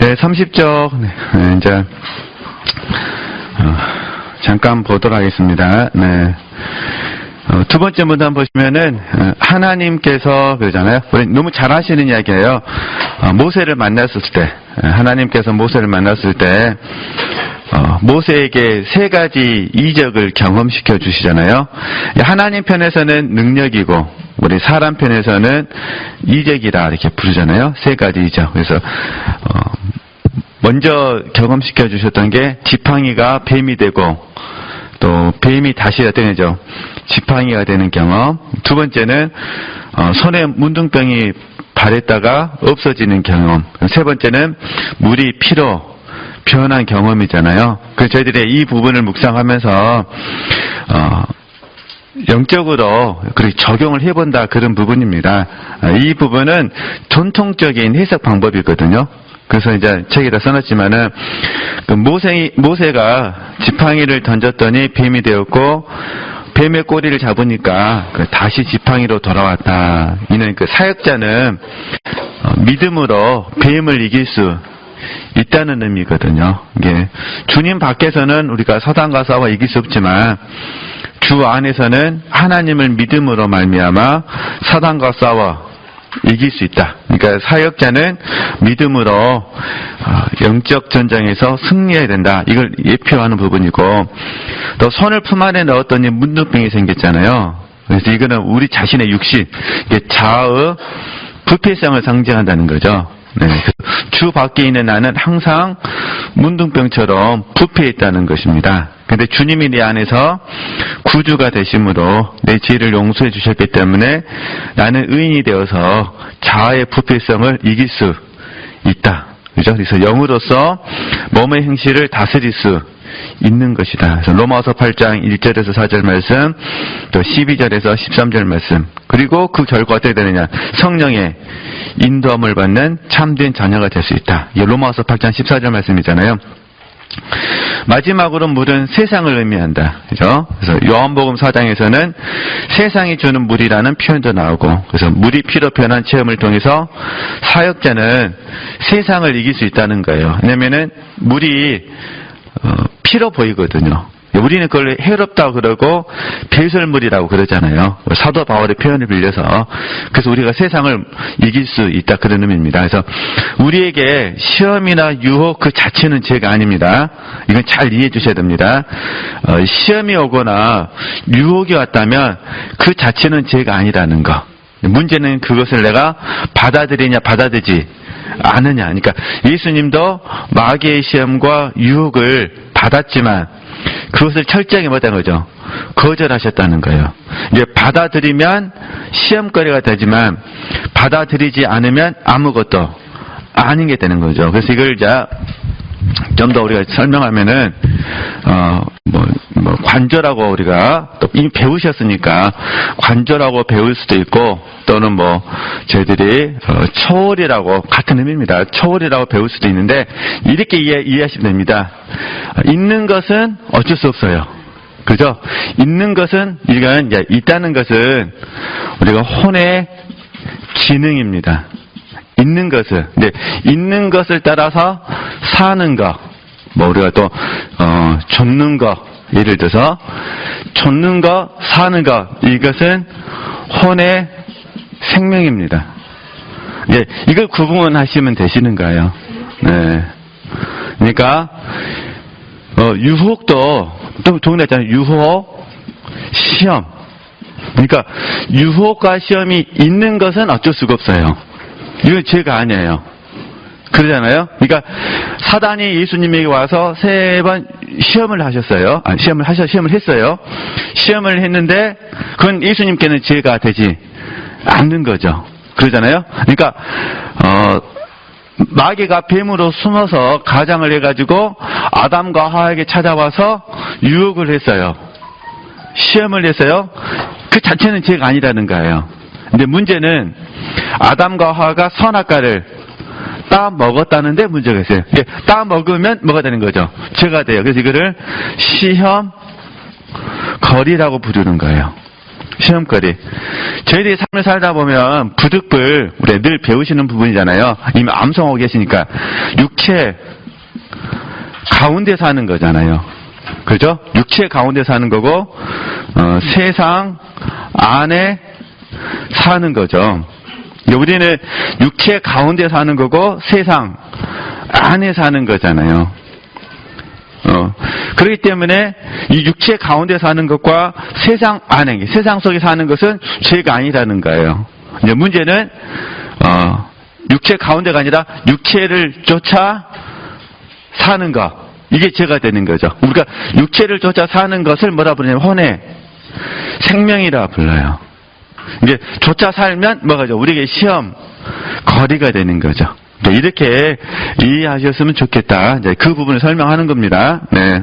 네, 30쪽, 이제, 잠깐 보도록 하겠습니다. 네. 두 번째 문단 보시면은, 하나님께서, 그러잖아요. 우리 너무 잘 아시는 이야기예요. 모세를 만났을 때, 하나님께서 모세를 만났을 때, 모세에게 세 가지 이적을 경험시켜 주시잖아요. 하나님 편에서는 능력이고, 우리 사람 편에서는 이적이라 이렇게 부르잖아요. 세 가지 이적. 그래서, 먼저 경험시켜 주셨던 게 지팡이가 뱀이 되고, 또 뱀이 다시 어떤 거죠? 지팡이가 되는 경험. 두 번째는 손에 문둥병이 발했다가 없어지는 경험. 세 번째는 물이 피로 변한 경험이잖아요. 그래서 저희들이 이 부분을 묵상하면서 영적으로 그렇게 적용을 해본다 그런 부분입니다. 이 부분은 전통적인 해석 방법이거든요. 그래서 이제 책에다 써놨지만은, 모세가 지팡이를 던졌더니 뱀이 되었고, 뱀의 꼬리를 잡으니까 다시 지팡이로 돌아왔다. 이는 사역자는 믿음으로 뱀을 이길 수 있다는 의미거든요. 이게 주님 밖에서는 우리가 사단과 싸워 이길 수 없지만, 주 안에서는 하나님을 믿음으로 말미암아 사단과 싸워 이길 수 있다. 그러니까 사역자는 믿음으로 영적 전쟁에서 승리해야 된다. 이걸 예표하는 부분이고, 또 손을 품 안에 넣었더니 문둥병이 생겼잖아요. 그래서 이거는 우리 자신의 육신, 자아의 부패성을 상징한다는 거죠. 네. 주 밖에 있는 나는 항상 문둥병처럼 부패해 있다는 것입니다. 근데 주님이 내 안에서 구주가 되심으로 내 죄를 용서해 주셨기 때문에 나는 의인이 되어서 자아의 부패성을 이길 수 있다. 그죠? 그래서 영으로서 몸의 행실을 다스릴 수 있는 것이다. 그래서 로마서 8장 1절에서 4절 말씀, 또 12절에서 13절 말씀, 그리고 그 결과 어떻게 되느냐? 성령의 인도함을 받는 참된 자녀가 될 수 있다. 이게 로마서 8장 14절 말씀이잖아요. 마지막으로 물은 세상을 의미한다. 그죠? 그래서 요한복음 4장에서는 세상이 주는 물이라는 표현도 나오고, 그래서 물이 피로 변한 체험을 통해서 사역자는 세상을 이길 수 있다는 거예요. 왜냐면은 물이 피로 보이거든요. 우리는 그걸 해롭다고 그러고 배설물이라고 그러잖아요. 사도 바울의 표현을 빌려서. 그래서 우리가 세상을 이길 수 있다 그런 의미입니다. 그래서 우리에게 시험이나 유혹 그 자체는 죄가 아닙니다. 이건 잘 이해해 주셔야 됩니다. 시험이 오거나 유혹이 왔다면 그 자체는 죄가 아니라는 거. 문제는 그것을 내가 받아들이냐 받아들이지 않느냐. 그러니까 예수님도 마귀의 시험과 유혹을 받았지만 그것을 철저하게 못한 거죠. 거절하셨다는 거예요. 이제 받아들이면 시험거리가 되지만 받아들이지 않으면 아무것도 아닌 게 되는 거죠. 그래서 이걸 이제 좀 더 우리가 설명하면은 관조라고 우리가 또 이미 배우셨으니까 관조라고 배울 수도 있고, 또는 저희들이 초월이라고 같은 의미입니다. 초월이라고 배울 수도 있는데, 이렇게 이해하시면 됩니다. 있는 것은 어쩔 수 없어요. 그죠? 있는 것은, 이건 이제 있다는 것은 우리가 혼의 지능입니다. 있는 것을, 네, 있는 것을 따라서 사는 것, 우리가 또, 좇는 것, 예를 들어서, 좇는 것, 사는 것, 이것은 혼의 생명입니다. 예, 이걸 구분하시면 되시는 거예요. 네. 그러니까, 유혹도, 또 종류 있잖아요. 유혹, 시험. 그러니까, 유혹과 시험이 있는 것은 어쩔 수가 없어요. 이건 죄가 아니에요. 그러잖아요. 그러니까 사단이 예수님에게 와서 3번 시험을 하셨어요. 시험을 했어요. 시험을 했는데 그건 예수님께는 죄가 되지 않는 거죠. 그러잖아요. 그러니까 마귀가 뱀으로 숨어서 가장을 해가지고 아담과 하와에게 찾아와서 유혹을 했어요. 시험을 했어요. 그 자체는 죄가 아니라는 거예요. 근데 문제는 아담과 하와가 선악과를 따 먹었다는데 문제가 있어요. 따 먹으면 뭐가 되는 거죠? 죄가 돼요. 그래서 이거를 시험 거리라고 부르는 거예요. 시험거리. 저희들이 삶을 살다 보면 부득불 우리 늘 배우시는 부분이잖아요. 이미 암송하고 계시니까 육체 가운데 사는 거잖아요. 그죠? 육체 가운데 사는 거고 세상 안에 사는 거죠. 우리는 육체 가운데 사는 거고 세상 안에 사는 거잖아요. 그렇기 때문에 이 육체 가운데 사는 것과 세상 안에, 세상 속에 사는 것은 죄가 아니라는 거예요. 이제 문제는 육체 가운데가 아니라 육체를 쫓아 사는 것, 이게 죄가 되는 거죠. 우리가 육체를 쫓아 사는 것을 뭐라 부르냐면 혼의 생명이라 불러요. 이제 쫓아 살면 뭐가죠? 우리에게 시험 거리가 되는 거죠. 이렇게 이해하셨으면 좋겠다. 이제 그 부분을 설명하는 겁니다. 네.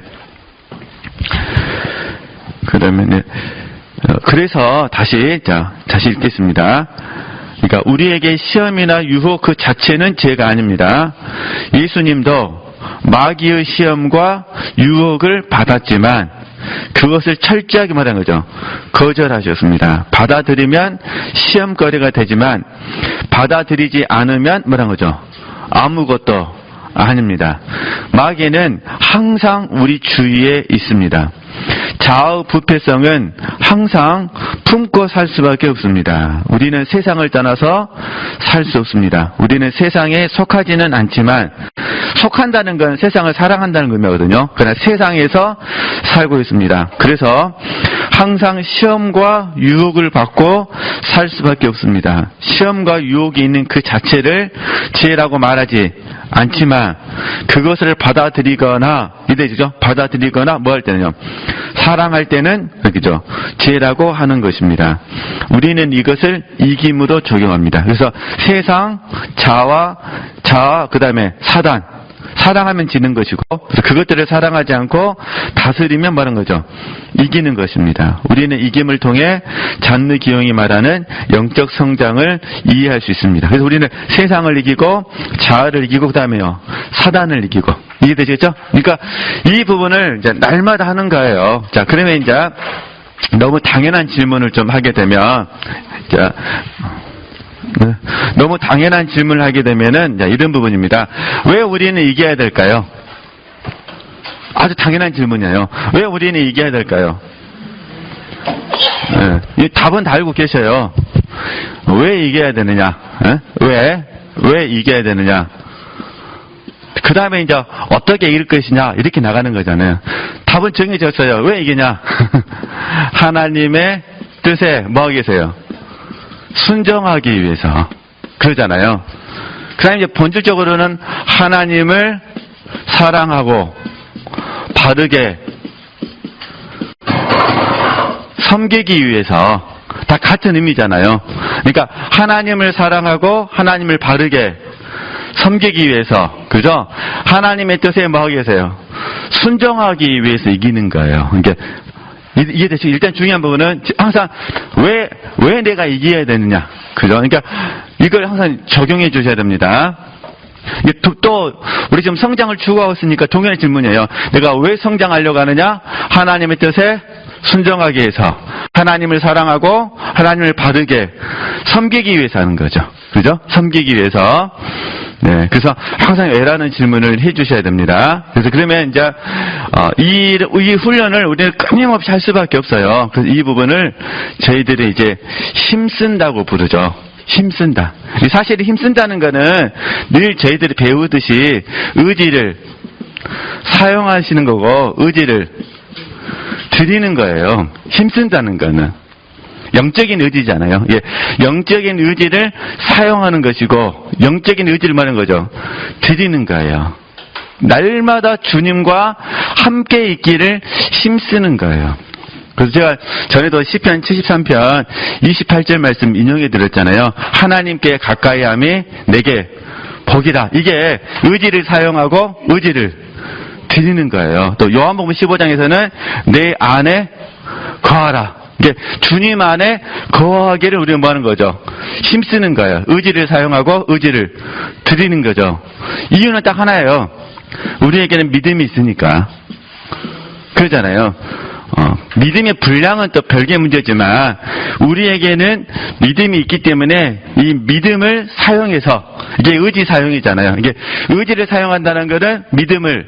그러면 그래서 다시 읽겠습니다. 그러니까 우리에게 시험이나 유혹 그 자체는 죄가 아닙니다. 예수님도 마귀의 시험과 유혹을 받았지만 그것을 철저하게 말한 거죠. 거절하셨습니다. 받아들이면 시험거리가 되지만 받아들이지 않으면 뭐란 거죠? 아무것도 아닙니다. 마귀는 항상 우리 주위에 있습니다. 자아의 부패성은 항상 품고 살 수밖에 없습니다. 우리는 세상을 떠나서 살 수 없습니다. 우리는 세상에 속하지는 않지만 속한다는 건 세상을 사랑한다는 의미거든요. 그러나 세상에서 살고 있습니다. 그래서 항상 시험과 유혹을 받고 살 수밖에 없습니다. 시험과 유혹이 있는 그 자체를 죄라고 말하지 않지만 그것을 받아들이거나 이대죠. 받아들이거나 뭐 할 때는요. 사랑할 때는 그죠. 죄라고 하는 것입니다. 우리는 이것을 이김으로 적용합니다. 그래서 세상, 자아 그다음에 사단 사랑하면 지는 것이고 그래서 그것들을 사랑하지 않고 다스리면 뭐라는 거죠? 이기는 것입니다. 우리는 이김을 통해 잔느 기용이 말하는 영적 성장을 이해할 수 있습니다. 그래서 우리는 세상을 이기고 자아를 이기고 그다음에요. 사단을 이기고 이해되시겠죠? 그러니까 이 부분을 이제 날마다 하는 거예요. 자, 그러면 이제 너무 당연한 질문을 좀 하게 되면 너무 당연한 질문을 하게 되면은 이런 부분입니다. 왜 우리는 이겨야 될까요? 아주 당연한 질문이에요. 왜 우리는 이겨야 될까요? 이 답은 다 알고 계셔요. 왜 이겨야 되느냐? 왜 이겨야 되느냐? 그 다음에 이제 어떻게 이길 것이냐? 이렇게 나가는 거잖아요. 답은 정해졌어요. 왜 이기냐? 하나님의 뜻에 뭐 하기 위해서요? 순종하기 위해서. 그러잖아요. 그 다음에 이제 본질적으로는 하나님을 사랑하고 바르게 섬기기 위해서. 다 같은 의미잖아요. 그러니까 하나님을 사랑하고 하나님을 바르게 섬기기 위해서. 그죠? 하나님의 뜻에 뭐 하기 위해서요? 순종하기 위해서 이기는 거예요. 그러니까 이해되시죠? 일단 중요한 부분은 항상 왜 내가 이겨야 되느냐. 그죠? 그러니까 이걸 항상 적용해 주셔야 됩니다. 또 우리 지금 성장을 추구하고 있으니까 동일한 질문이에요. 내가 왜 성장하려고 하느냐? 하나님의 뜻에 순종하기 위해서. 하나님을 사랑하고 하나님을 바르게 섬기기 위해서 하는 거죠. 그죠? 섬기기 위해서. 네, 그래서 항상 왜라는 질문을 해주셔야 됩니다. 그래서 그러면 이제 이 훈련을 우리는 끊임없이 할 수밖에 없어요. 그래서 이 부분을 저희들이 이제 힘쓴다고 부르죠. 힘쓴다. 사실 힘쓴다는 거는 늘 저희들이 배우듯이 의지를 사용하시는 거고 의지를 드리는 거예요. 힘쓴다는 거는. 영적인 의지잖아요. 예, 영적인 의지를 사용하는 것이고 영적인 의지를 말하는 거죠. 드리는 거예요. 날마다 주님과 함께 있기를 힘쓰는 거예요. 그래서 제가 전에도 시편 73편 28절 말씀 인용해 드렸잖아요. 하나님께 가까이 함이 내게 복이라. 이게 의지를 사용하고 의지를 드리는 거예요. 또 요한복음 15장에서는 내 안에 거하라. 이게 주님 안에 거하기를 우리는 뭐 하는 거죠? 힘쓰는 거예요. 의지를 사용하고 의지를 드리는 거죠. 이유는 딱 하나예요. 우리에게는 믿음이 있으니까. 그러잖아요. 믿음의 분량은 또 별개의 문제지만 우리에게는 믿음이 있기 때문에 이 믿음을 사용해서 이게 의지 사용이잖아요. 이게 의지를 사용한다는 것은 믿음을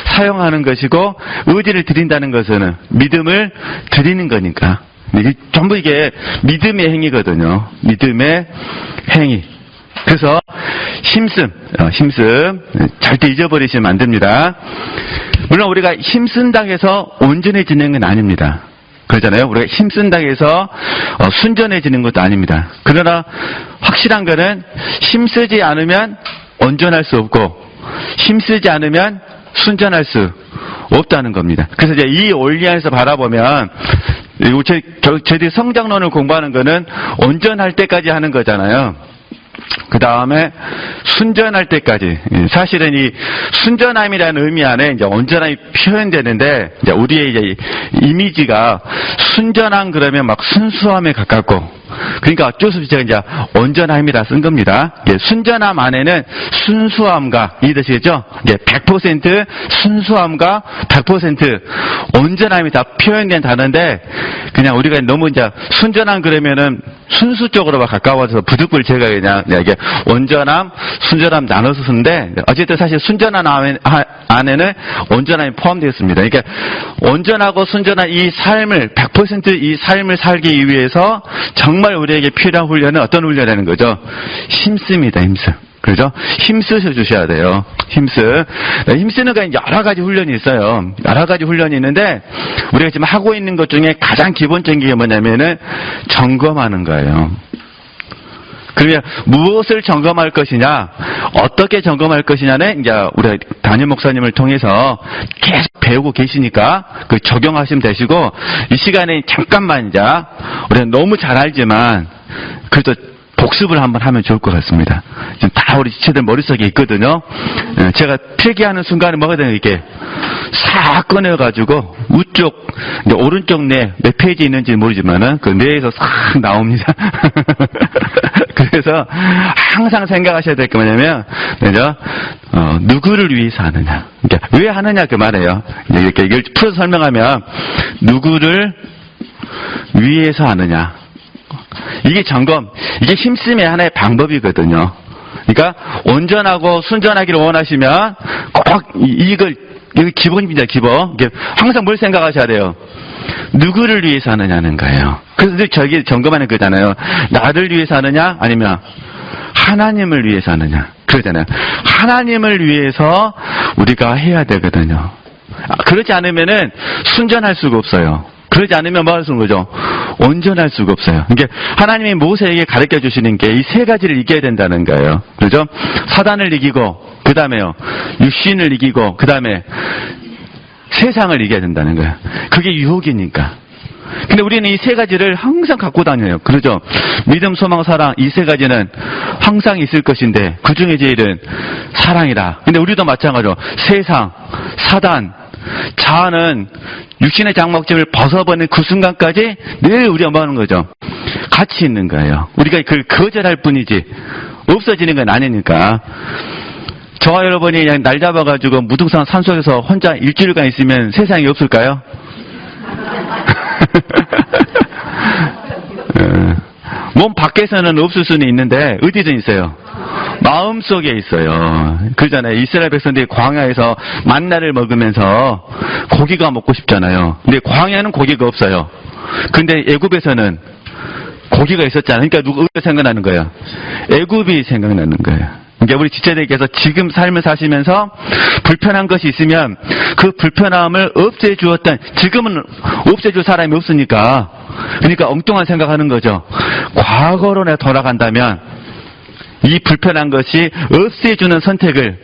사용하는 것이고 의지를 드린다는 것은 믿음을 드리는 거니까. 이게 전부 이게 믿음의 행위거든요. 믿음의 행위. 그래서 힘씀 절대 잊어버리시면 안 됩니다. 물론 우리가 힘쓴다고 해서 온전해지는 건 아닙니다. 그러잖아요. 우리가 힘쓴다고 해서 순전해지는 것도 아닙니다. 그러나 확실한 거는 힘쓰지 않으면 온전할 수 없고 힘쓰지 않으면 순전할 수 없다는 겁니다. 그래서 이제 이 원리 안에서 바라보면 저희들이 성장론을 공부하는 거는 온전할 때까지 하는 거잖아요. 그 다음에 순전할 때까지. 사실은 이 순전함이라는 의미 안에 이제 온전함이 표현되는데, 이제 우리의 이제 이미지가 순전함 그러면 막 순수함에 가깝고, 그러니까 어쩔 수 없이 제가 이제 온전함이라 쓴 겁니다. 순전함 안에는 순수함과, 이해되시겠죠? 100% 순수함과 100% 온전함이 다 표현된 단어인데, 그냥 우리가 너무 이제 순전함 그러면은 순수 쪽으로만 가까워져서 부득불 제가 그냥 이게 온전함, 순전함 나눠서 쓰는데, 어쨌든 사실 순전함 안에는 온전함이 포함되어 있습니다. 그러니까 온전하고 순전한 이 삶을, 100% 이 삶을 살기 위해서 정말 우리에게 필요한 훈련은 어떤 훈련이라는 거죠? 힘씁니다, 힘쓰. 그죠? 힘쓰셔 주셔야 돼요. 힘쓰는 건 여러 가지 훈련이 있어요. 여러 가지 훈련이 있는데, 우리가 지금 하고 있는 것 중에 가장 기본적인 게 뭐냐면은, 점검하는 거예요. 그러면 무엇을 점검할 것이냐, 어떻게 점검할 것이냐는 이제 우리 담임 목사님을 통해서 계속 배우고 계시니까 그 적용하시면 되시고, 이 시간에 잠깐만 이제 우리가 너무 잘 알지만 그래도 복습을 한번 하면 좋을 것 같습니다. 지금 다 우리 지체들 머릿속에 있거든요. 제가 필기하는 순간에 뭐가 되는 이렇게 싹 꺼내가지고 우쪽, 오른쪽 뇌 몇 페이지 있는지 모르지만은 그 뇌에서 싹 나옵니다. 그래서 항상 생각하셔야 될 게 뭐냐면, 그죠? 누구를 위해서 하느냐. 그러니까 왜 하느냐 그 말이에요. 이렇게 이걸 풀어서 설명하면 누구를 위해서 하느냐. 이게 점검, 이게 힘쓰의 하나의 방법이거든요. 그러니까 온전하고 순전하기를 원하시면 꼭 이거 기본입니다, 기본. 항상 뭘 생각하셔야 돼요? 누구를 위해서 하느냐는 거예요. 그래서 저기 점검하는 거잖아요. 나를 위해서 하느냐, 아니면 하나님을 위해서 하느냐. 그러잖아요. 하나님을 위해서 우리가 해야 되거든요. 그렇지 않으면은 순전할 수가 없어요. 그러지 않으면 뭐 할 수 없는 거죠? 온전할 수가 없어요. 그러니까 하나님이 모세에게 가르쳐 주시는 게 이 세 가지를 이겨야 된다는 거예요. 그렇죠? 사단을 이기고, 그 다음에요, 육신을 이기고, 그 다음에 세상을 이겨야 된다는 거예요. 그게 유혹이니까. 근데 우리는 이 세 가지를 항상 갖고 다녀요. 그렇죠? 믿음, 소망, 사랑, 이 세 가지는 항상 있을 것인데, 그 중에 제일은 사랑이다. 근데 우리도 마찬가지로 세상, 사단, 자아는 육신의 장막점을 벗어버리는 그 순간까지 늘 우리가 뭐 하는 거죠? 같이 있는 거예요. 우리가 그걸 거절할 뿐이지 없어지는 건 아니니까. 저와 여러분이 그냥 날 잡아가지고 무등산 산속에서 혼자 일주일간 있으면 세상이 없을까요? 몸 밖에서는 없을 수는 있는데 어디든 있어요. 마음속에 있어요. 그러잖아요. 이스라엘 백성들이 광야에서 만나를 먹으면서 고기가 먹고 싶잖아요. 근데 광야는 고기가 없어요. 근데 애굽에서는 고기가 있었잖아요. 그러니까 누가 생각나는 거예요? 애굽이 생각나는 거예요. 그러니까 우리 지체들께서 지금 삶을 사시면서 불편한 것이 있으면 그 불편함을 없애주었던, 지금은 없애줄 사람이 없으니까, 그러니까 엉뚱한 생각하는 거죠. 과거로 내가 돌아간다면 이 불편한 것이 없애주는 선택을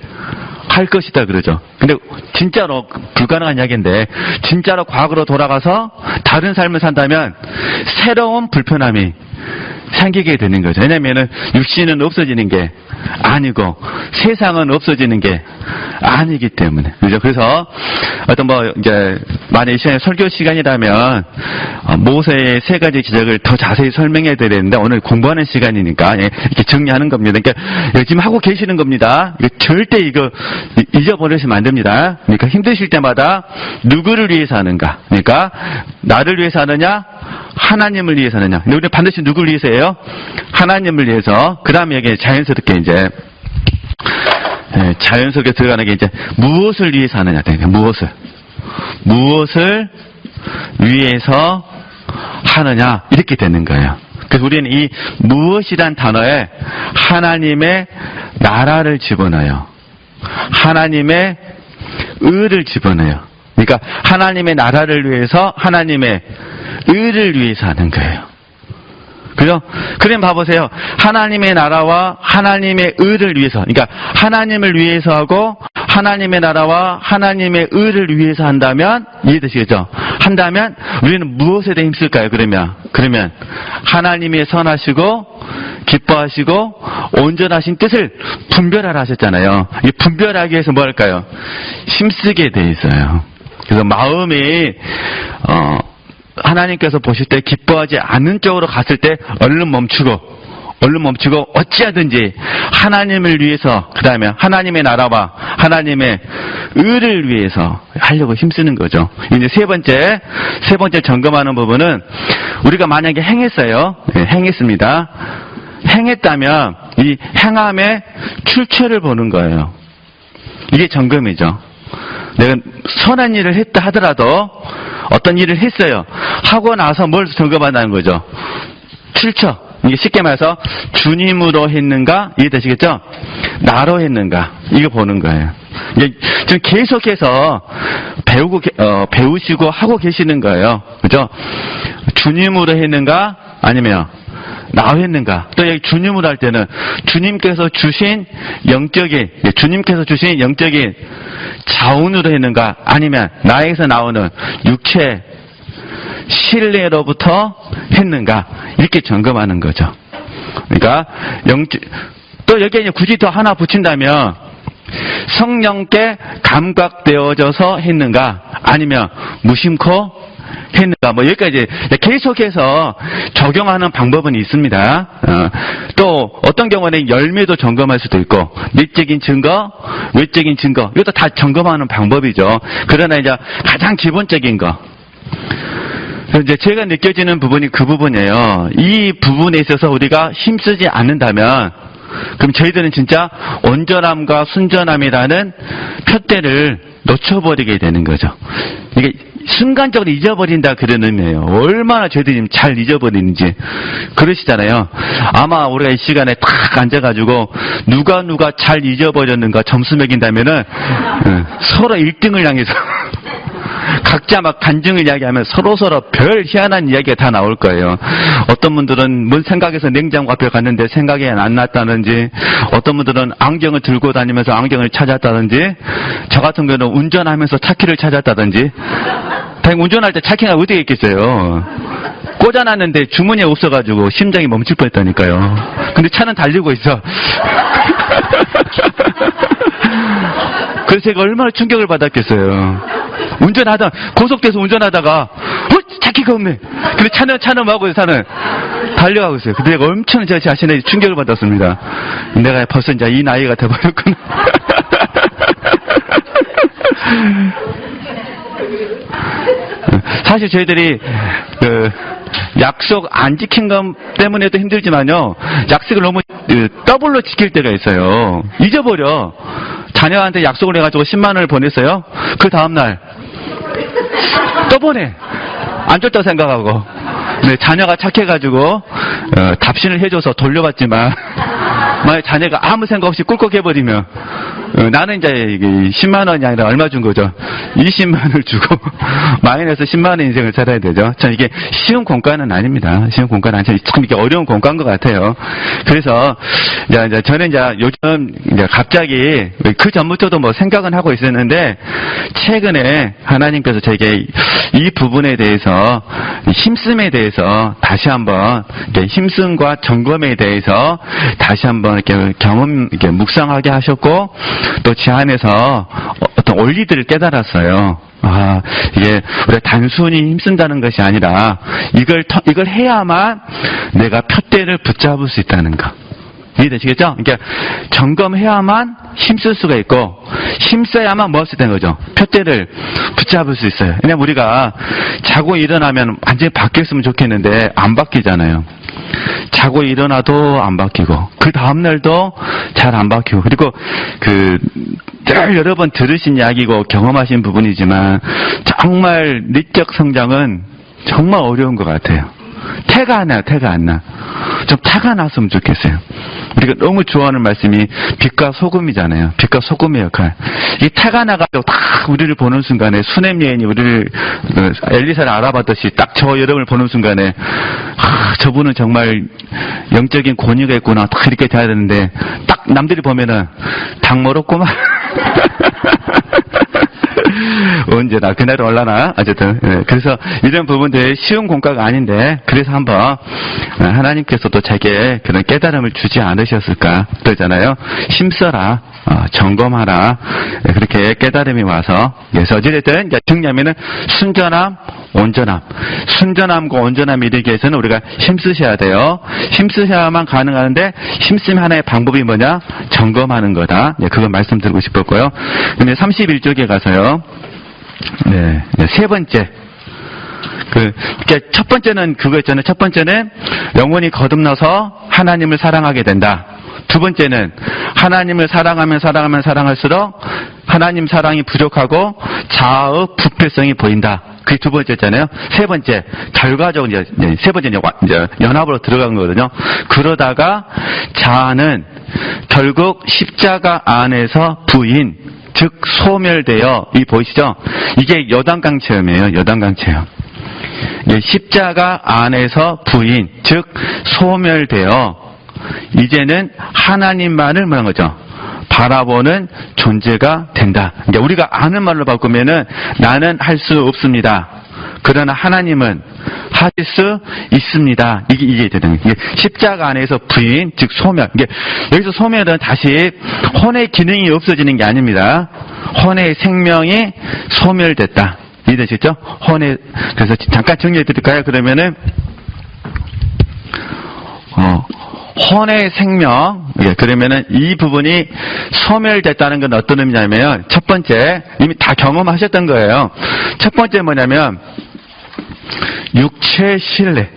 할 것이다 그러죠. 근데 진짜로 불가능한 이야기인데, 진짜로 과거로 돌아가서 다른 삶을 산다면 새로운 불편함이 생기게 되는 거죠. 왜냐면은 육신은 없어지는 게 아니고 세상은 없어지는 게 아니기 때문에. 그죠? 그래서 어떤 이제 만약 이 시간에 설교 시간이라면 모세의 세 가지 기적을 더 자세히 설명해 드리는데 오늘 공부하는 시간이니까 이렇게 정리하는 겁니다. 그러니까 지금 하고 계시는 겁니다. 이거 절대 잊어버리시면 안 됩니다. 그러니까 힘드실 때마다 누구를 위해서 하는가? 그러니까 나를 위해서 하느냐? 하나님을 위해서 하느냐? 근데 우리는 반드시 누구를 위해서 해요? 하나님을 위해서. 그 다음에 여기 자연스럽게 이제 자연스럽게 들어가는 게 이제 무엇을 위해서 하느냐? 무엇을 위해서 하느냐? 이렇게 되는 거예요. 그래서 우리는 이 무엇이란 단어에 하나님의 나라를 집어넣어요. 하나님의 의를 집어넣어요. 그러니까 하나님의 나라를 위해서 하나님의 의를 위해서 하는 거예요. 그죠? 그럼 봐보세요. 하나님의 나라와 하나님의 의를 위해서, 그러니까 하나님을 위해서 하고 하나님의 나라와 하나님의 의를 위해서 한다면 이해되시겠죠? 한다면 우리는 무엇에 대해 힘쓸까요? 그러면 하나님의 선하시고 기뻐하시고 온전하신 뜻을 분별하라 하셨잖아요. 이 분별하기 위해서 뭐 할까요? 힘쓰게 돼 있어요. 그래서 마음이 하나님께서 보실 때 기뻐하지 않는 쪽으로 갔을 때 얼른 멈추고 어찌하든지 하나님을 위해서, 그 다음에 하나님의 나라와 하나님의 의를 위해서 하려고 힘쓰는 거죠. 이제 세 번째 점검하는 부분은 우리가 만약에 행했어요. 행했습니다. 행했다면 이 행함의 출처를 보는 거예요. 이게 점검이죠. 내가 선한 일을 했다 하더라도 어떤 일을 했어요. 하고 나서 뭘 점검한다는 거죠. 출처. 이게 쉽게 말해서 주님으로 했는가? 이해되시겠죠? 나로 했는가? 이거 보는 거예요. 이게 지금 계속해서 배우시고 하고 계시는 거예요. 그죠? 주님으로 했는가? 아니면 나로 했는가? 또 여기 주님으로 할 때는 주님께서 주신 영적인 자원으로 했는가? 아니면 나에게서 나오는 육체 신뢰로부터 했는가? 이렇게 점검하는 거죠. 그러니까 또 여기에 굳이 더 하나 붙인다면 성령께 감각되어져서 했는가? 아니면 무심코 했는가? 여기까지 계속해서 적용하는 방법은 있습니다. 또 어떤 경우는 열매도 점검할 수도 있고 내적인 증거, 외적인 증거 이것도 다 점검하는 방법이죠. 그러나 이제 가장 기본적인 거. 이제 제가 느껴지는 부분이 그 부분이에요. 이 부분에 있어서 우리가 힘쓰지 않는다면 그럼 저희들은 진짜 온전함과 순전함이라는 표대를 놓쳐버리게 되는 거죠. 이게 순간적으로 잊어버린다 그런 의미예요. 얼마나 저희들이 잘 잊어버리는지 그러시잖아요. 아마 우리가 이 시간에 딱 앉아가지고 누가 잘 잊어버렸는가 점수 매긴다면은 서로 1등을 향해서 각자 막 간증을 이야기하면 서로서로 별 희한한 이야기가 다 나올 거예요. 어떤 분들은 뭔 생각해서 냉장고 앞에 갔는데 생각이 안 났다든지, 어떤 분들은 안경을 들고 다니면서 안경을 찾았다든지, 저 같은 경우는 운전하면서 차키를 찾았다든지. 다행히 운전할 때 차키가 어디에 있겠어요. 꽂아놨는데 주머니에 없어가지고 심장이 멈출 뻔했다니까요. 근데 차는 달리고 있어. 그래서 제가 얼마나 충격을 받았겠어요. 고속돼서 운전하다가 차키가 없네. 근데 차는 뭐하고 차는 달려가고 있어요. 근데 내가 엄청 제 자신에 충격을 받았습니다. 내가 벌써 이제 이 나이가 돼버렸구나. 사실 저희들이 약속 안 지킨 것 때문에도 힘들지만요, 약속을 너무 더블로 지킬 때가 있어요. 잊어버려. 자녀한테 약속을 해가지고 10만 원을 보냈어요. 그 다음날 또 보내. 안 줬다고 생각하고. 네, 자녀가 착해가지고 답신을 해줘서 돌려받지만 만약 자녀가 아무 생각 없이 꿀꺽해버리면 나는 이제 10만 원이 아니라 얼마 준 거죠? 20만 원을 주고 마이너스 10만 원 인생을 살아야 되죠. 전 이게 쉬운 공과는 아닙니다. 쉬운 공과는 아니죠. 참 이게 어려운 공과인 것 같아요. 그래서 이제 저는 이제 요즘 이제 갑자기 그 전부터도 뭐 생각은 하고 있었는데 최근에 하나님께서 제게 이 부분에 대해서 힘씀에 대해서 다시 한번 힘씀과 점검에 대해서 다시 한번 이렇게 이렇게 묵상하게 하셨고 또 제 안에서 어떤 원리들을 깨달았어요. 아, 이게 우리가 단순히 힘쓴다는 것이 아니라 이걸 해야만 내가 푯대를 붙잡을 수 있다는 거. 이해되시겠죠? 그러니까 점검해야만 힘쓸 수가 있고 힘써야만 뭐 할 수 있다는 거죠. 푯대를 붙잡을 수 있어요. 왜냐면 우리가 자고 일어나면 완전히 바뀌었으면 좋겠는데 안 바뀌잖아요. 자고 일어나도 안 바뀌고 그 다음날도 잘 안 바뀌고 그리고 늘 여러 번 들으신 이야기고 경험하신 부분이지만 정말 리적 성장은 정말 어려운 것 같아요. 태가 안 나요. 태가 안 나. 좀 타가 났으면 좋겠어요. 우리가 너무 좋아하는 말씀이 빛과 소금이잖아요. 빛과 소금의 역할. 이 태가 나가지고 딱 우리를 보는 순간에 수넴 여인이 우리를 엘리사를 알아봤듯이 딱 저 여러분을 보는 순간에 저분은 정말 영적인 권위가 있구나. 딱 이렇게 돼야 되는데 딱 남들이 보면은 당 멀었구만. 언제나 그날은 올라나 어쨌든 그래서 이런 부분들 쉬운 공과가 아닌데 그래서 한번 하나님께서도 제게 그런 깨달음을 주지 않으셨을까 그러잖아요. 힘써라 점검하라 그렇게 깨달음이 와서 그래서 어찌됐든 중요하면은 순전함과 온전함 이르기 위해서는 우리가 힘쓰셔야 돼요. 힘쓰셔야만 가능한데 힘쓰면 하나의 방법이 뭐냐? 점검하는 거다. 그건 말씀드리고 싶었고요. 근데 31쪽에 가서요. 네, 세 번째. 첫 번째는 그거였잖아요. 첫 번째는 영혼이 거듭나서 하나님을 사랑하게 된다. 두 번째는 하나님을 사랑하면 사랑할수록 하나님 사랑이 부족하고 자아의 부패성이 보인다. 그게 두 번째였잖아요. 세 번째, 결과적으로 세 번째 이제 연합으로 들어간 거거든요. 그러다가 자아는 결국 십자가 안에서 부인, 즉 소멸되어 보이시죠? 이게 여단강 체험이에요. 여단강 체험. 십자가 안에서 부인, 즉 소멸되어 이제는 하나님만을 말한 거죠. 바라보는 존재가 된다. 그러니까 우리가 아는 말로 바꾸면은 나는 할 수 없습니다. 그러나 하나님은 하실 수 있습니다. 이게 되는 거예요. 십자가 안에서 부인, 즉 소멸. 이게 여기서 소멸은 다시 혼의 기능이 없어지는 게 아닙니다. 혼의 생명이 소멸됐다. 이해되시죠? 그래서 잠깐 정리해 드릴까요? 그러면은 혼의 생명, 그러면은 이 부분이 소멸됐다는 건 어떤 의미냐면, 첫 번째, 이미 다 경험하셨던 거예요. 첫 번째 뭐냐면, 육체 신뢰.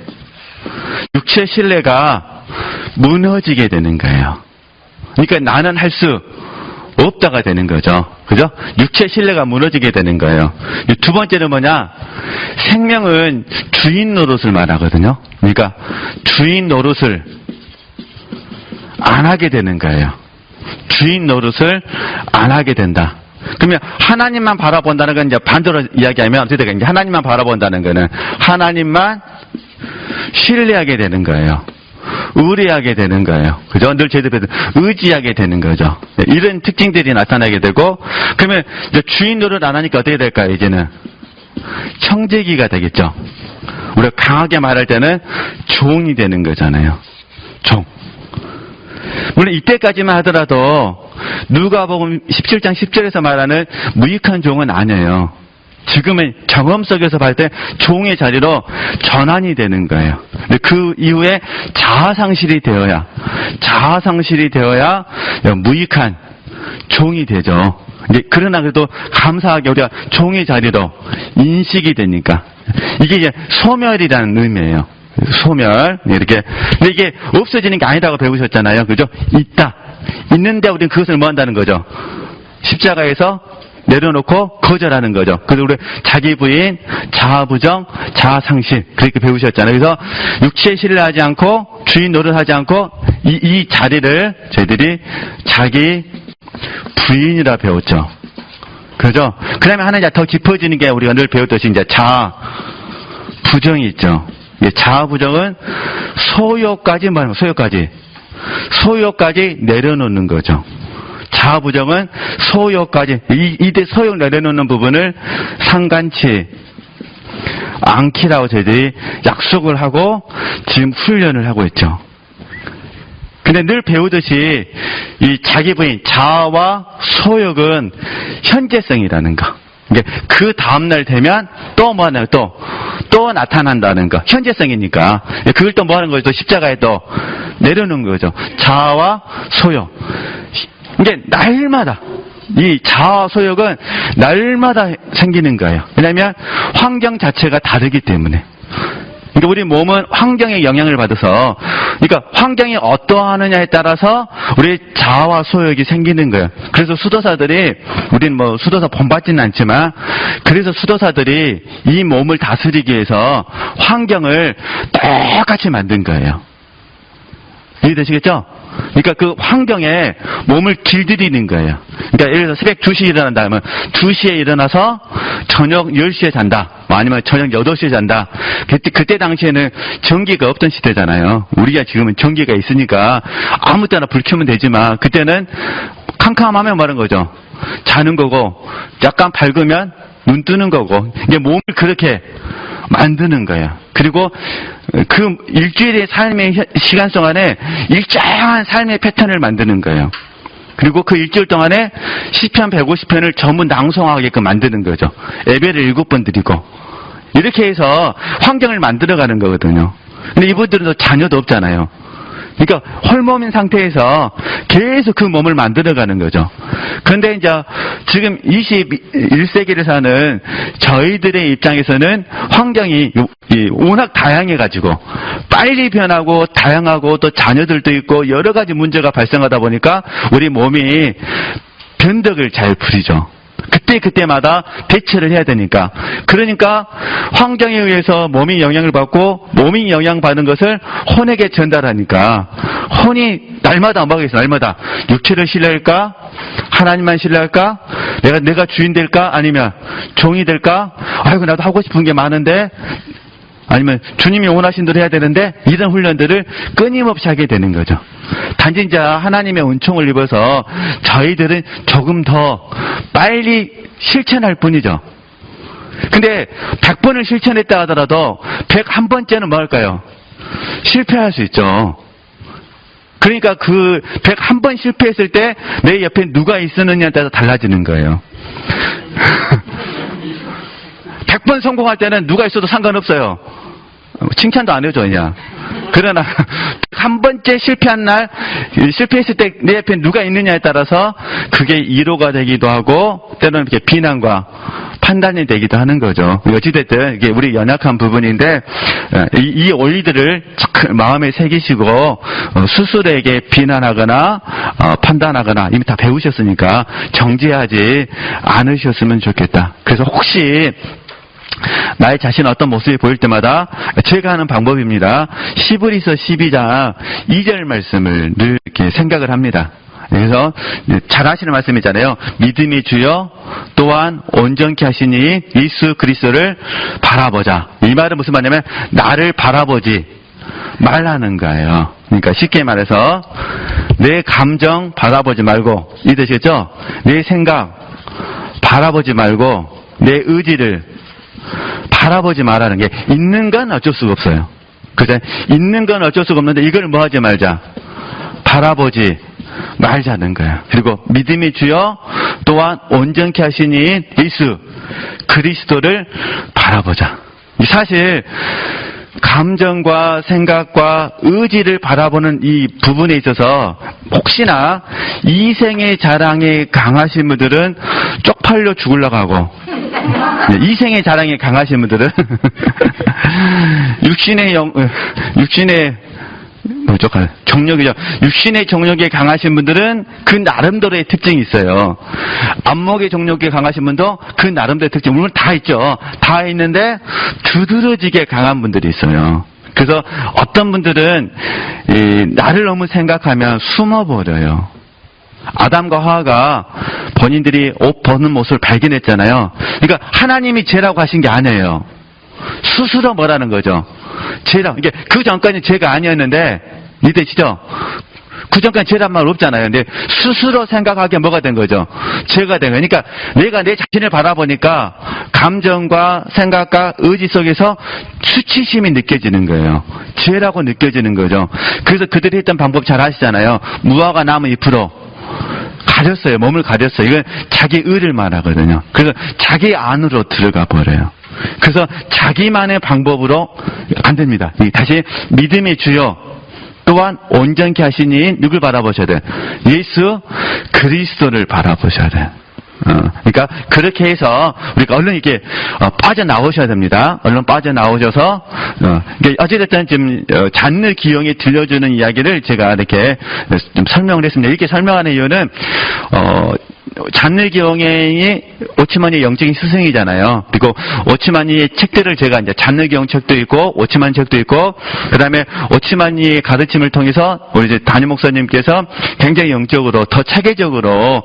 육체 신뢰가 무너지게 되는 거예요. 그러니까 나는 할 수 없다가 되는 거죠. 그죠? 육체 신뢰가 무너지게 되는 거예요. 두 번째는 뭐냐? 생명은 주인 노릇을 말하거든요. 그러니까 주인 노릇을 안 하게 되는 거예요. 주인 노릇을 안 하게 된다. 그러면 하나님만 바라본다는 건 이제 반대로 이야기하면 어떻게 되겠냐? 하나님만 바라본다는 거는 하나님만 신뢰하게 되는 거예요. 의뢰하게 되는 거예요. 그죠? 늘 제대로 의지하게 되는 거죠. 이런 특징들이 나타나게 되고, 그러면 이제 주인 노릇 안 하니까 어떻게 될까요? 이제는 청지기가 되겠죠. 우리가 강하게 말할 때는 종이 되는 거잖아요. 종. 물론 이때까지만 하더라도 누가복음 17장 10절에서 말하는 무익한 종은 아니에요. 지금은 경험 속에서 봤을 때 종의 자리로 전환이 되는 거예요. 그 이후에 자아상실이 되어야 무익한 종이 되죠. 그러나 그래도 감사하게 우리가 종의 자리로 인식이 되니까 이게 이제 소멸이라는 의미예요. 소멸. 이렇게. 근데 이게 없어지는 게 아니라고 배우셨잖아요. 그죠? 있는데 우리는 그것을 뭐 한다는 거죠? 십자가에서 내려놓고 거절하는 거죠. 그래서 우리 자기 부인, 자아 부정, 자아 상실 그렇게 배우셨잖아요. 그래서 육체에 신뢰하지 않고 주인 노릇하지 않고 이 자리를 저희들이 자기 부인이라 배웠죠. 그죠? 그 다음에 하나 이제 더 깊어지는 게 우리가 늘 배웠듯이 이제 자아, 부정이 있죠. 자아, 부정은 소유까지 말하면 소유까지 내려놓는 거죠. 자아, 부정은 소유까지, 이때 소유 내려놓는 부분을 상간치 않기라고 저희들이 약속을 하고 지금 훈련을 하고 있죠. 근데 늘 배우듯이 이 자기 부인, 자아와 소욕은 현재성이라는 거. 그 다음날 되면 또 뭐 하나요? 또 나타난다는 거. 현재성이니까. 그걸 또 뭐 하는 거죠? 십자가에 또 내려놓는 거죠. 자아와 소욕. 이게 날마다, 이 자아, 소욕은 날마다 생기는 거예요. 왜냐하면 환경 자체가 다르기 때문에. 그러니까 우리 몸은 환경의 영향을 받아서, 그러니까 환경이 어떠하느냐에 따라서 우리 자아와 소욕이 생기는 거예요. 그래서 수도사들이, 우린 뭐 수도사 본받지는 않지만, 그래서 수도사들이 이 몸을 다스리기 위해서 환경을 똑같이 만든 거예요. 이해되시겠죠? 그러니까 그 환경에 몸을 길들이는 거예요. 그러니까 예를 들어서 새벽 2시에 일어난다 하면 2시에 일어나서 저녁 10시에 잔다. 아니면 저녁 8시에 잔다. 그때 당시에는 전기가 없던 시대잖아요. 우리가 지금은 전기가 있으니까 아무 때나 불 켜면 되지만 그때는 캄캄하면 뭐하는 거죠? 자는 거고 약간 밝으면 눈 뜨는 거고 이게 몸을 그렇게 만드는 거예요. 그리고 그 일주일의 삶의 시간성 안에 일정한 삶의 패턴을 만드는 거예요. 그리고 그 일주일 동안에 시편 150편을 전부 낭송하게끔 만드는 거죠. 예배를 7번 드리고 이렇게 해서 환경을 만들어가는 거거든요. 근데 이분들은 자녀도 없잖아요. 그러니까 홀몸인 상태에서 계속 그 몸을 만들어가는 거죠. 그런데 이제 지금 21세기를 사는 저희들의 입장에서는 환경이 워낙 다양해가지고 빨리 변하고 다양하고 또 자녀들도 있고 여러 가지 문제가 발생하다 보니까 우리 몸이 변덕을 잘 부리죠. 그때마다 대처를 해야 되니까. 그러니까 환경에 의해서 몸이 영향을 받고 몸이 영향받는 것을 혼에게 전달하니까 혼이 날마다 뭐겠어? 날마다 육체를 신뢰할까? 하나님만 신뢰할까? 내가 주인 될까? 아니면 종이 될까? 아이고 나도 하고 싶은 게 많은데 아니면 주님이 원하신 대로 해야 되는데 이런 훈련들을 끊임없이 하게 되는 거죠. 단지 이제 하나님의 은총을 입어서 저희들은 조금 더 빨리 실천할 뿐이죠. 근데 100번을 실천했다 하더라도 101번째는 뭐 할까요? 실패할 수 있죠. 그러니까 그 101번 실패했을 때 내 옆에 누가 있었느냐에 따라서 달라지는 거예요. 100번 성공할 때는 누가 있어도 상관없어요. 칭찬도 안 해줘, 그냥. 그러나, 한 번째 실패한 날, 실패했을 때 내 옆에 누가 있느냐에 따라서 그게 위로가 되기도 하고, 때로는 이렇게 비난과 판단이 되기도 하는 거죠. 어찌됐든, 이게 우리 연약한 부분인데, 이 원리들을 마음에 새기시고, 스스로에게 비난하거나, 판단하거나, 이미 다 배우셨으니까, 정죄하지 않으셨으면 좋겠다. 그래서 혹시, 나의 자신 어떤 모습이 보일 때마다 제가 하는 방법입니다. 히브리서 12장 2절 말씀을 늘 이렇게 생각을 합니다. 그래서 잘 아시는 말씀이잖아요. 믿음이 주여 또한 온전케 하시니 예수 그리스도를 바라보자. 이 말은 무슨 말이냐면 나를 바라보지 말라는 거예요. 그러니까 쉽게 말해서 내 감정 바라보지 말고 이 뜻이겠죠? 내 생각 바라보지 말고 내 의지를 바라보지 말라는 게 있는 건 어쩔 수가 없어요. 그죠? 있는 건 어쩔 수가 없는데 이걸 뭐 하지 말자. 바라보지 말자는 거야. 그리고 믿음이 주여 또한 온전케 하시니 예수 그리스도를 바라보자. 사실 감정과 생각과 의지를 바라보는 이 부분에 있어서 혹시나 이생의 자랑에 강하신 분들은 쪽팔려 죽으려고 하고 이생의 자랑에 강하신 분들은 육신의 정력이죠. 육신의 정력에 강하신 분들은 그 나름대로의 특징이 있어요. 안목의 정력에 강하신 분도 그 나름대로의 특징, 물론 다 있죠. 다 있는데 두드러지게 강한 분들이 있어요. 그래서 어떤 분들은 나를 너무 생각하면 숨어버려요. 아담과 하와가 본인들이 옷 벗는 모습을 발견했잖아요. 그러니까 하나님이 죄라고 하신 게 아니에요. 스스로 뭐라는 거죠. 죄라. 이게 그 전까지 죄가 아니었는데 이해되시죠? 그 전까지 죄란 말 없잖아요. 근데 스스로 생각하기에 뭐가 된 거죠? 죄가 된 거예요. 그러니까 내가 내 자신을 바라보니까 감정과 생각과 의지 속에서 수치심이 느껴지는 거예요. 죄라고 느껴지는 거죠. 그래서 그들이 했던 방법 잘 아시잖아요. 무화과 나무 잎으로 가렸어요. 몸을 가렸어요. 이건 자기 의를 말하거든요. 그래서 자기 안으로 들어가 버려요. 그래서 자기만의 방법으로 안 됩니다. 다시 믿음의 주요 또한 온전케 하신 이인 누굴 바라보셔야 돼? 예수 그리스도를 바라보셔야 돼. 그러니까 그렇게 해서 우리가 얼른 이렇게 빠져나오셔야 됩니다. 얼른 빠져나오셔서 어찌됐든 지금 잔느 기용이 들려주는 이야기를 제가 이렇게 좀 설명을 했습니다. 이렇게 설명하는 이유는 잔느 기용이 오치만이의 영적인 스승이잖아요. 그리고 오치만이의 책들을 제가 이제 잔느 기용 책도 있고 오치만 책도 있고 그다음에 오치만이의 가르침을 통해서 우리 이제 담임 목사님께서 굉장히 영적으로 더 체계적으로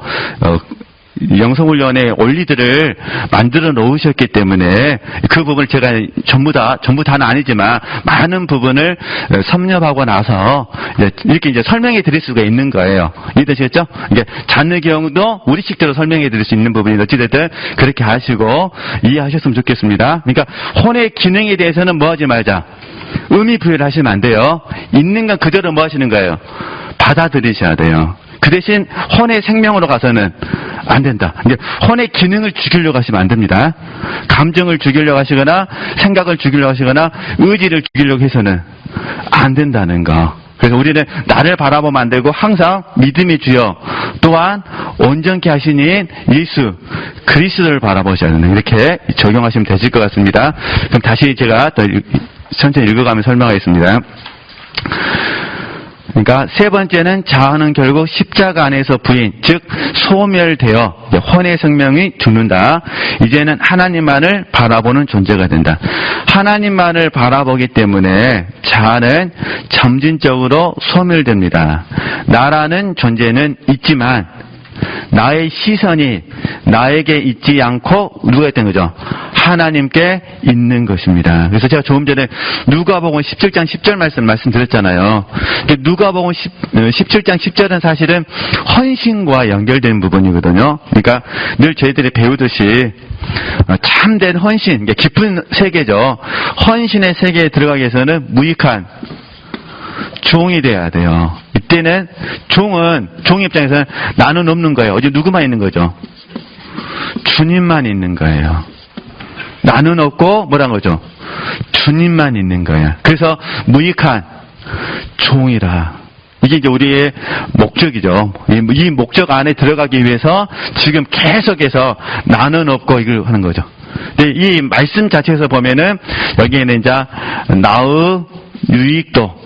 영성훈련의 원리들을 만들어 놓으셨기 때문에 그 부분을 제가 전부 다는 아니지만 많은 부분을 섭렵하고 나서 이렇게 이제 설명해 드릴 수가 있는 거예요. 이해되시겠죠? 이게 잔느 경우도 우리 식대로 설명해 드릴 수 있는 부분이 어찌됐든 그렇게 하시고 이해하셨으면 좋겠습니다. 그러니까 혼의 기능에 대해서는 뭐 하지 말자. 의미 부여를 하시면 안 돼요. 있는 건 그대로 뭐 하시는 거예요? 받아들이셔야 돼요. 그 대신 혼의 생명으로 가서는 안 된다. 이제 혼의 기능을 죽이려고 하시면 안 됩니다. 감정을 죽이려고 하시거나 생각을 죽이려고 하시거나 의지를 죽이려고 해서는 안 된다는 거. 그래서 우리는 나를 바라보면 안 되고 항상 믿음이 주여 또한 온전케 하시니 예수 그리스도를 바라보셔야 되는 이렇게 적용하시면 되실 것 같습니다. 그럼 다시 제가 또 천천히 읽어가며 설명하겠습니다. 그러니까 세 번째는 자아는 결국 십자가 안에서 부인, 즉 소멸되어 혼의 생명이 죽는다. 이제는 하나님만을 바라보는 존재가 된다. 하나님만을 바라보기 때문에 자아는 점진적으로 소멸됩니다. 나라는 존재는 있지만 나의 시선이 나에게 있지 않고 누가 있던 거죠? 하나님께 있는 것입니다. 그래서 제가 조금 전에 누가복음 17장 10절 말씀드렸잖아요. 누가복음 17장 10절은 사실은 헌신과 연결된 부분이거든요. 그러니까 늘 저희들이 배우듯이 참된 헌신, 깊은 세계죠. 헌신의 세계에 들어가기 위해서는 무익한 종이 돼야 돼요. 이때는 종 입장에서는 나는 없는 거예요. 어제 누구만 있는 거죠? 주님만 있는 거예요. 나는 없고 뭐란 거죠? 주님만 있는 거예요. 그래서 무익한 종이라. 이게 이제 우리의 목적이죠. 이 목적 안에 들어가기 위해서 지금 계속해서 나는 없고 이걸 하는 거죠. 근데 이 말씀 자체에서 보면은 여기에는 이제 나의 유익도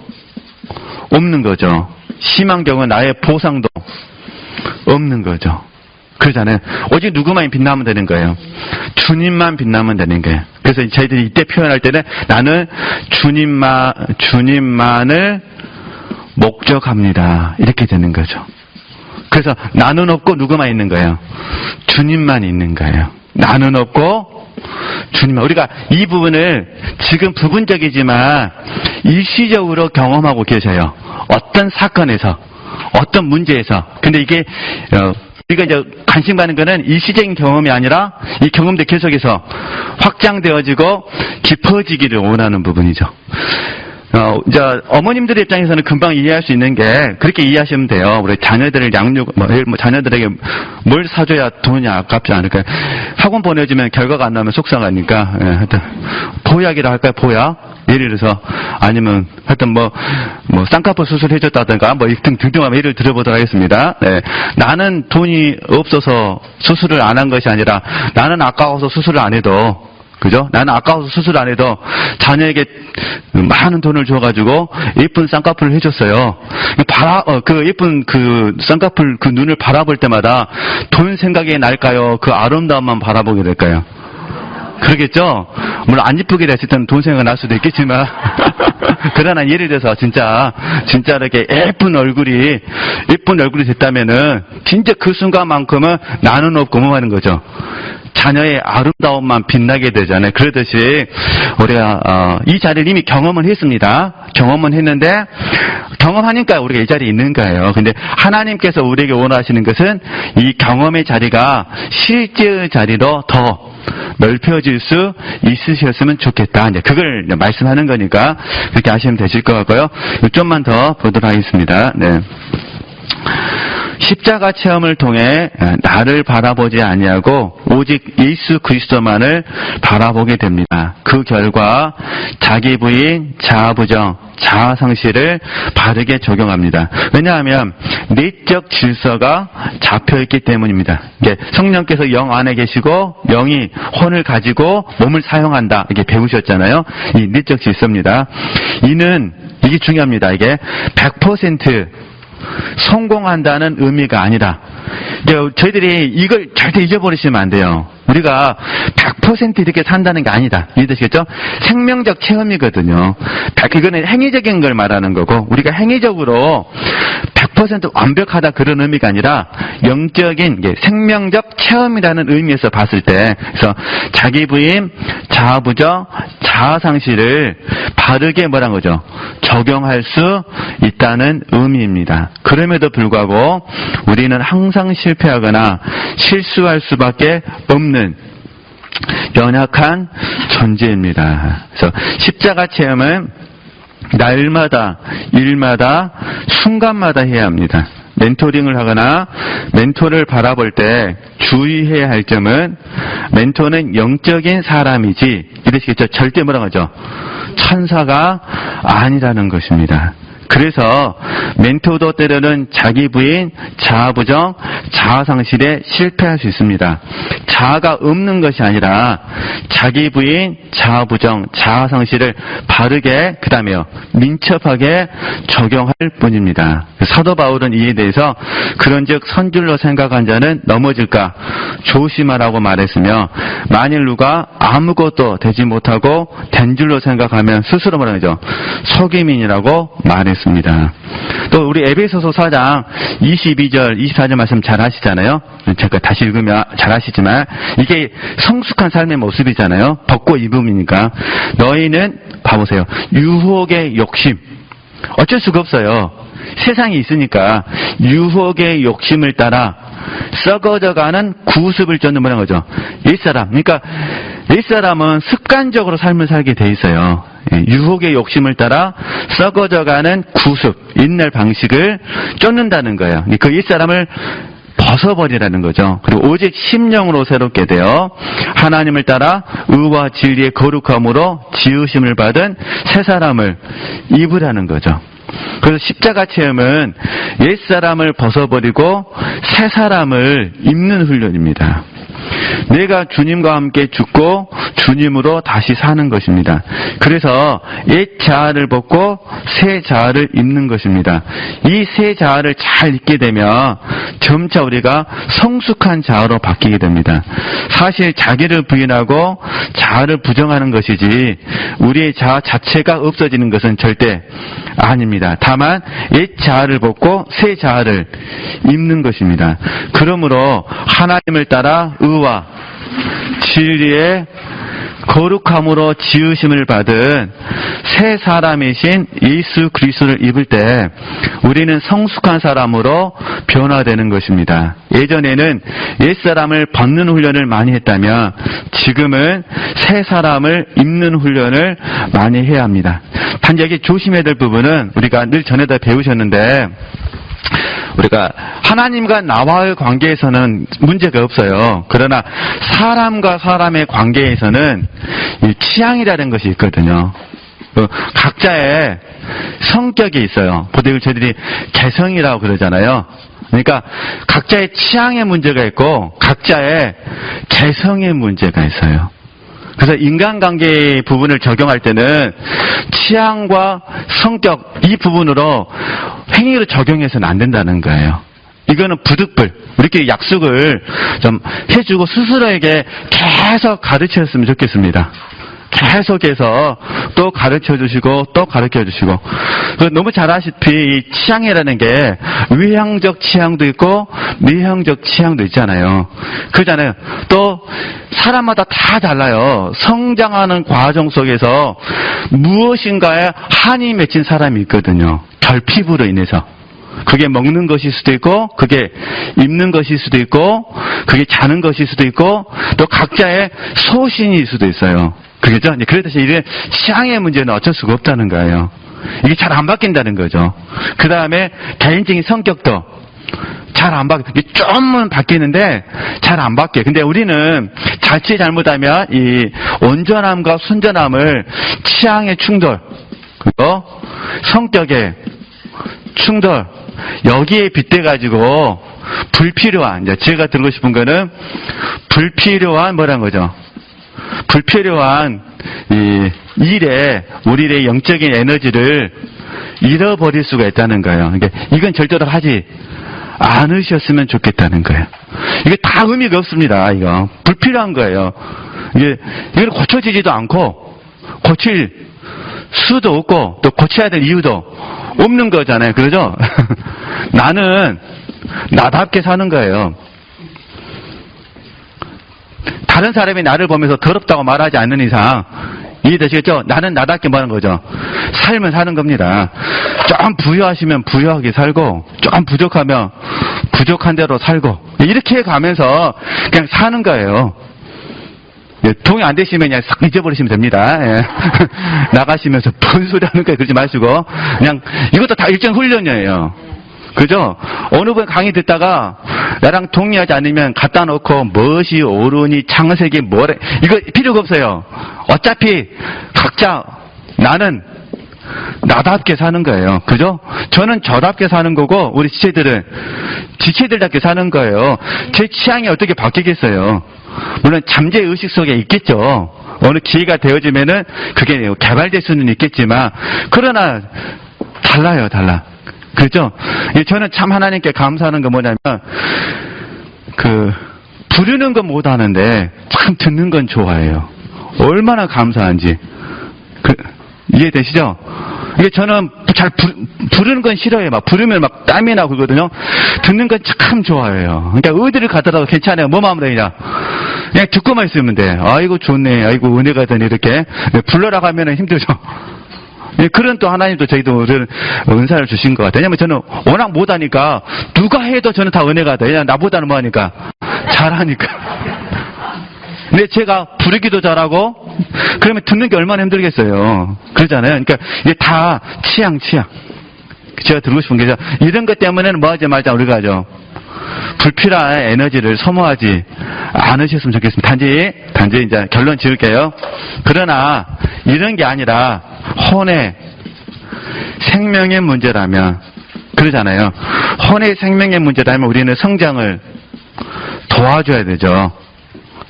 없는 거죠. 심한 경우는 나의 보상도 없는 거죠. 그러잖아요. 오직 누구만 빛나면 되는 거예요. 주님만 빛나면 되는 거예요. 그래서 저희들이 이때 표현할 때는 나는 주님만을 목적합니다. 이렇게 되는 거죠. 그래서 나는 없고 누구만 있는 거예요. 주님만 있는 거예요. 나는 없고 주님만. 우리가 이 부분을 지금 부분적이지만 일시적으로 경험하고 계셔요. 어떤 사건에서, 어떤 문제에서. 근데 이게 우리가 이제 관심 받는 거는 일시적인 경험이 아니라 이 경험들 계속해서 확장되어지고 깊어지기를 원하는 부분이죠. 이제 어머님들 입장에서는 금방 이해할 수 있는 게 그렇게 이해하시면 돼요. 우리 자녀들을 자녀들에게 뭘 사줘야 돈이 아깝지 않을까요? 학원 보내주면 결과가 안 나오면 속상하니까, 하여튼, 보약이라 할까요? 보약? 예를 들어서, 아니면, 하여튼 쌍꺼풀 수술해줬다든가, 등등 하면 예를 들어보도록 하겠습니다. 네. 나는 돈이 없어서 수술을 안 한 것이 아니라, 나는 아까워서 수술을 안 해도, 그죠? 나는 아까워서 수술 안 해도 자녀에게 많은 돈을 줘가지고 예쁜 쌍꺼풀을 해줬어요. 그 예쁜 그 쌍꺼풀 그 눈을 바라볼 때마다 돈 생각이 날까요? 그 아름다움만 바라보게 될까요? 그러겠죠? 물론 안 이쁘게 됐을 때는 돈 생각 날 수도 있겠지만. 그러나 예를 들어서 진짜 이렇게 예쁜 얼굴이 됐다면은 진짜 그 순간만큼은 나는 없고 뭐 하는 거죠. 자녀의 아름다움만 빛나게 되잖아요. 그러듯이 우리가 이 자리를 이미 경험을 했습니다. 경험은 했는데 경험하니까 우리가 이 자리에 있는 거예요. 근데 하나님께서 우리에게 원하시는 것은 이 경험의 자리가 실제의 자리로 더 넓혀질 수 있으셨으면 좋겠다. 이제 그걸 말씀하는 거니까 그렇게 하시면 되실 것 같고요. 좀만 더 보도록 하겠습니다. 네. 십자가 체험을 통해 나를 바라보지 아니하고 오직 예수 그리스도만을 바라보게 됩니다. 그 결과 자기 부인, 자아 부정, 자아 상실을 바르게 적용합니다. 왜냐하면 내적 질서가 잡혀있기 때문입니다. 성령께서 영 안에 계시고 영이 혼을 가지고 몸을 사용한다. 이게 배우셨잖아요. 이 내적 질서입니다. 이게 중요합니다. 이게 100% 성공한다는 의미가 아니라 저희들이 이걸 절대 잊어버리시면 안 돼요. 우리가 100% 이렇게 산다는 게 아니다. 이해되시겠죠? 생명적 체험이거든요. 이거는 행위적인 걸 말하는 거고 우리가 행위적으로 100% 완벽하다 그런 의미가 아니라 영적인 생명적 체험이라는 의미에서 봤을 때 그래서 자기 부인, 자아 부정, 자아 상실을 바르게 뭐란 거죠? 적용할 수 있다는 의미입니다. 그럼에도 불구하고 우리는 항상 실패하거나 실수할 수밖에 없는 연약한 존재입니다. 그래서 십자가 체험은 날마다, 일마다, 순간마다 해야 합니다. 멘토링을 하거나 멘토를 바라볼 때 주의해야 할 점은 멘토는 영적인 사람이지 이러시겠죠? 절대 뭐라고 하죠? 천사가 아니라는 것입니다. 그래서 멘토도 때로는 자기 부인, 자아 부정, 자아 상실에 실패할 수 있습니다. 자아가 없는 것이 아니라 자기 부인, 자아 부정, 자아 상실을 바르게 그다음에요 민첩하게 적용할 뿐입니다. 사도 바울은 이에 대해서 그런즉 선줄로 생각한 자는 넘어질까 조심하라고 말했으며 만일 누가 아무것도 되지 못하고 된 줄로 생각하면 스스로 뭐라는 거죠? 속임이라고 말했습니다. 또 우리 에베소서 4장 22절, 24절 말씀 잘 하시잖아요. 제가 다시 읽으면 잘 하시지만 이게 성숙한 삶의 모습이잖아요. 벗고 입음이니까. 너희는 봐보세요. 유혹의 욕심. 어쩔 수가 없어요. 세상이 있으니까 유혹의 욕심을 따라 썩어져가는 구습을 쫓는 뭐라는 거죠. 옛사람. 그러니까 옛사람은 습관적으로 삶을 살게 돼 있어요. 유혹의 욕심을 따라 썩어져가는 구습, 옛날 방식을 쫓는다는 거예요. 그 옛사람을 벗어버리라는 거죠. 그리고 오직 심령으로 새롭게 되어 하나님을 따라 의와 진리의 거룩함으로 지으심을 받은 새 사람을 입으라는 거죠. 그래서 십자가 체험은 옛사람을 벗어버리고 새 사람을 입는 훈련입니다. 내가 주님과 함께 죽고 주님으로 다시 사는 것입니다. 그래서 옛 자아를 벗고 새 자아를 입는 것입니다. 이 새 자아를 잘 입게 되면 점차 우리가 성숙한 자아로 바뀌게 됩니다. 사실 자기를 부인하고 자아를 부정하는 것이지 우리의 자아 자체가 없어지는 것은 절대 아닙니다. 다만 옛 자아를 벗고 새 자아를 입는 것입니다. 그러므로 하나님을 따라 의와 진리의 거룩함으로 지으심을 받은 새 사람이신 예수 그리스도를 입을 때 우리는 성숙한 사람으로 변화되는 것입니다. 예전에는 옛사람을 벗는 훈련을 많이 했다면 지금은 새 사람을 입는 훈련을 많이 해야 합니다. 단지 여기 조심해야 될 부분은 우리가 늘 전에다 배우셨는데 우리가 하나님과 나와의 관계에서는 문제가 없어요. 그러나 사람과 사람의 관계에서는 이 취향이라는 것이 있거든요. 각자의 성격이 있어요. 보통 이걸 저희들이 개성이라고 그러잖아요. 그러니까 각자의 취향의 문제가 있고 각자의 개성의 문제가 있어요. 그래서 인간관계 부분을 적용할 때는 취향과 성격 이 부분으로 행위로 적용해서는 안 된다는 거예요. 이거는 부득불. 우리끼리 약속을 좀 해주고 스스로에게 계속 가르쳤으면 좋겠습니다. 계속해서 또 가르쳐 주시고 또 가르쳐 주시고. 너무 잘 아시다시피 이 취향이라는 게 외향적 취향도 있고 내향적 취향도 있잖아요. 그러잖아요. 또 사람마다 다 달라요. 성장하는 과정 속에서 무엇인가에 한이 맺힌 사람이 있거든요. 결핍으로 인해서. 그게 먹는 것일 수도 있고, 그게 입는 것일 수도 있고, 그게 자는 것일 수도 있고, 또 각자의 소신일 수도 있어요. 그겠죠? 그래서 이게 취향의 문제는 어쩔 수가 없다는 거예요. 이게 잘 안 바뀐다는 거죠. 그 다음에 개인적인 성격도 잘 안 바뀌어. 좀은 바뀌는데 잘 안 바뀌어요. 근데 우리는 자칫 잘못하면 이 온전함과 순전함을 취향의 충돌, 그리고 성격의 충돌, 여기에 빗대가지고 불필요한, 이제 제가 들고 싶은 거는 불필요한 뭐란 거죠? 불필요한 이 일에 우리의 영적인 에너지를 잃어버릴 수가 있다는 거예요. 그러니까 이건 절대로 하지 않으셨으면 좋겠다는 거예요. 이게 다 의미가 없습니다. 이거 불필요한 거예요. 이건 고쳐지지도 않고 고칠 수도 없고 또 고쳐야 될 이유도 없는 거잖아요. 그러죠? 나는 나답게 사는 거예요. 다른 사람이 나를 보면서 더럽다고 말하지 않는 이상 이해되시겠죠? 나는 나답게 말하는 거죠. 삶을 사는 겁니다. 좀 부유하시면 부유하게 살고 좀 부족하면 부족한 대로 살고 이렇게 가면서 그냥 사는 거예요. 동의 안 되시면 그냥 싹 잊어버리시면 됩니다. 예. 나가시면서 뭔 소리 하는 거예요. 그러지 마시고 그냥 이것도 다 일정 훈련이에요. 그죠? 어느 분 강의 듣다가 나랑 동의하지 않으면 갖다 놓고 무엇이 옳으니 창세기 뭐래 이거 필요가 없어요. 어차피 각자 나는 나답게 사는 거예요. 그죠? 저는 저답게 사는 거고 우리 지체들은 지체들답게 사는 거예요. 제 취향이 어떻게 바뀌겠어요? 물론 잠재 의식 속에 있겠죠. 어느 기회가 되어지면은 그게 개발될 수는 있겠지만 그러나 달라요. 달라. 그렇죠? 저는 참 하나님께 감사하는 건 뭐냐면 부르는 건 못하는데 참 듣는 건 좋아해요. 얼마나 감사한지. 이해되시죠? 이게 저는 잘 부르는 건 싫어해요. 막 부르면 막 땀이 나고 그러거든요. 듣는 건 참 좋아해요. 그러니까 어디를 가더라도 괜찮아요. 뭐만 하면 되냐. 그냥 듣고만 있으면 돼. 아이고 좋네. 아이고 은혜가 되네. 이렇게 불러라 가면은 힘들죠. 그런 또 하나님도 저희도 은사를 주신 것 같아요. 왜냐면 저는 워낙 못하니까 누가 해도 저는 다 은혜가 돼요. 왜냐면 나보다는 뭐하니까 잘하니까. 근데 제가 부르기도 잘하고 그러면 듣는 게 얼마나 힘들겠어요. 그러잖아요. 그러니까 이게 다 취향. 제가 들고 싶은 게 이런 것 때문에는 뭐 하지 말자 우리가 하죠. 불필요한 에너지를 소모하지 않으셨으면 좋겠습니다. 단지 이제 결론 지을게요. 그러나 이런 게 아니라 혼의 생명의 문제라면 그러잖아요. 혼의 생명의 문제라면 우리는 성장을 도와줘야 되죠.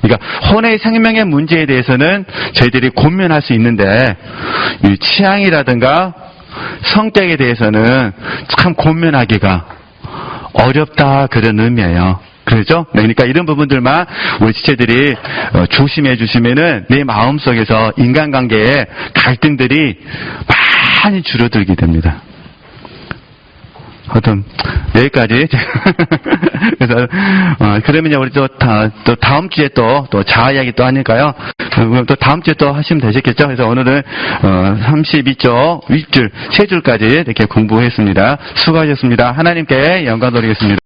그러니까 혼의 생명의 문제에 대해서는 저희들이 고민할 수 있는데 이 취향이라든가 성격에 대해서는 참 고민하기가 어렵다 그런 의미예요. 그렇죠? 그러니까 이런 부분들만 우리 지체들이 조심해 주시면은 내 마음속에서 인간관계의 갈등들이 많이 줄어들게 됩니다. 하여튼 여기까지. 그래서 그러면요 우리 또 다음 주에 또 자아 이야기 또 하니까요. 또 다음 주에 또 하시면 되시겠죠. 그래서 오늘은 32조 윗줄 3줄까지 이렇게 공부했습니다. 수고하셨습니다. 하나님께 영광 돌리겠습니다.